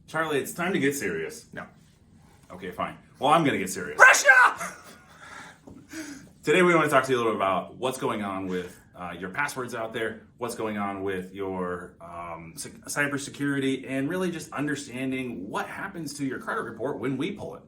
Charlie, it's time to get serious. No. Okay, fine. Well, I'm going to get serious. Russia! Today we want to talk to you a little bit about what's going on with your passwords out there, what's going on with your cybersecurity, and really just understanding what happens to your credit report when we pull it.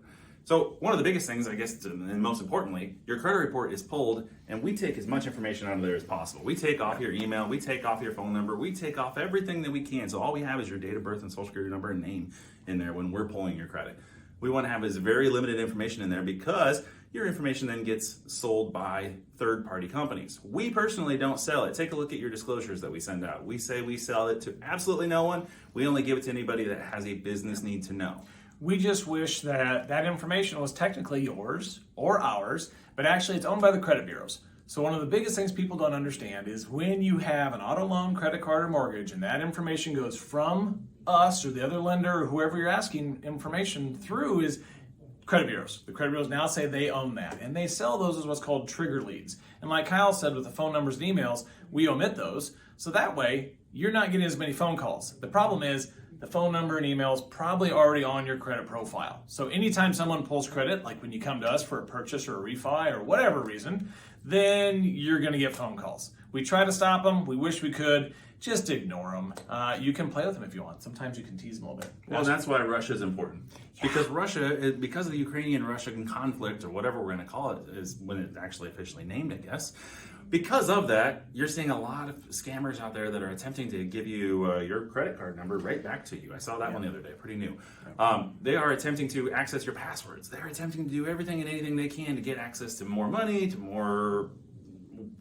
So one of the biggest things, I guess, and most importantly, your credit report is pulled and we take as much information out of there as possible. We take off your email, we take off your phone number, we take off everything that we can. So all we have is your date of birth and social security number and name in there when we're pulling your credit. We want to have as very limited information in there because your information then gets sold by third-party companies. We personally don't sell it. Take a look at your disclosures that we send out. We say we sell it to absolutely no one. We only give it to anybody that has a business need to know. We just wish that that information was technically yours or ours, but actually it's owned by the credit bureaus. So one of the biggest things people don't understand is when you have an auto loan, credit card, or mortgage, and that information goes from us or the other lender or whoever you're asking information through is credit bureaus. The credit bureaus now say they own that, and they sell those as what's called trigger leads. And like Kyle said with the phone numbers and emails, we omit those, so that way you're not getting as many phone calls. The problem is the phone number and email is probably already on your credit profile. So anytime someone pulls credit, like when you come to us for a purchase or a refi or whatever reason, then you're going to get phone calls. We try to stop them. We wish we could. Just ignore them. You can play with them if you want. Sometimes you can tease them a little bit. Well, that's why Russia is important. Because Russia, because of the Ukrainian-Russian conflict, or whatever we're going to call it, is when it's actually officially named, I guess. Because of that, you're seeing a lot of scammers out there that are attempting to give you your credit card number right back to you. I saw that one the other day, pretty new. They are attempting to access your passwords. They're attempting to do everything and anything they can to get access to more money, to more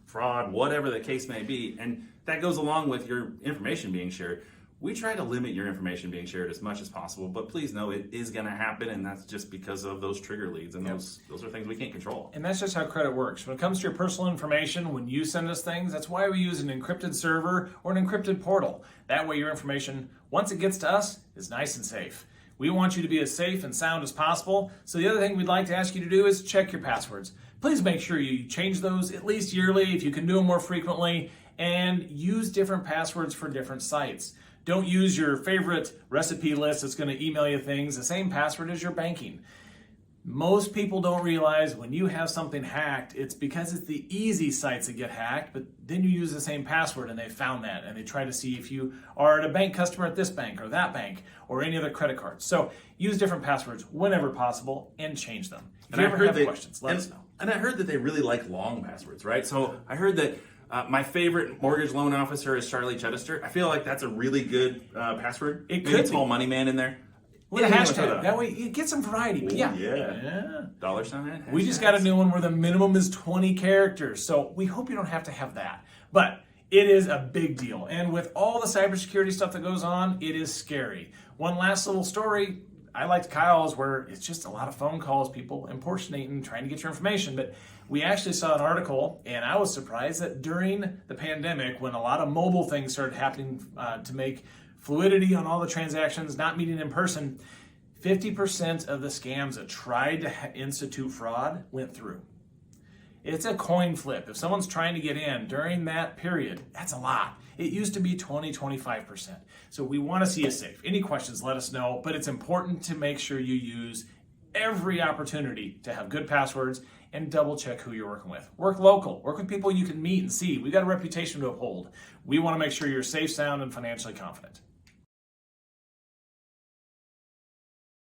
fraud, whatever the case may be. And that goes along with your information being shared. We try to limit your information being shared as much as possible, but please know it is going to happen, and that's just because of those trigger leads, and those are things we can't control. And that's just how credit works. When it comes to your personal information, when you send us things, that's why we use an encrypted server or an encrypted portal. That way your information, once it gets to us, is nice and safe. We want you to be as safe and sound as possible, so the other thing we'd like to ask you to do is check your passwords. Please make sure you change those at least yearly, if you can do them more frequently, and use different passwords for different sites. Don't use your favorite recipe list that's going to email you things the same password as your banking. Most people don't realize when you have something hacked, it's because it's the easy sites that get hacked, but then you use the same password and they found that and they try to see if you are a bank customer at this bank or that bank or any other credit card. So use different passwords whenever possible and change them. If you ever have questions, let us know. And I heard that they really like long passwords, right? So I heard that my favorite mortgage loan officer is Charlie Chedester. I feel like that's a really good password. It Maybe could tall be. money man in there. With a hashtag. That way you get some variety. But yeah. $. We just got a new one where the minimum is 20 characters. So we hope you don't have to have that. But it is a big deal. And with all the cybersecurity stuff that goes on, it is scary. One last little story I liked Kyle's where it's just a lot of phone calls, people impersonating, trying to get your information. But we actually saw an article, and I was surprised that during the pandemic, when a lot of mobile things started happening to make fluidity on all the transactions, not meeting in person, 50% of the scams that tried to institute fraud went through. It's a coin flip. If someone's trying to get in during that period, that's a lot. It used to be 20, 25%. So we want to see you safe. Any questions, let us know. But it's important to make sure you use every opportunity to have good passwords and double check who you're working with. Work local. Work with people you can meet and see. We got a reputation to uphold. We want to make sure you're safe, sound, and financially confident.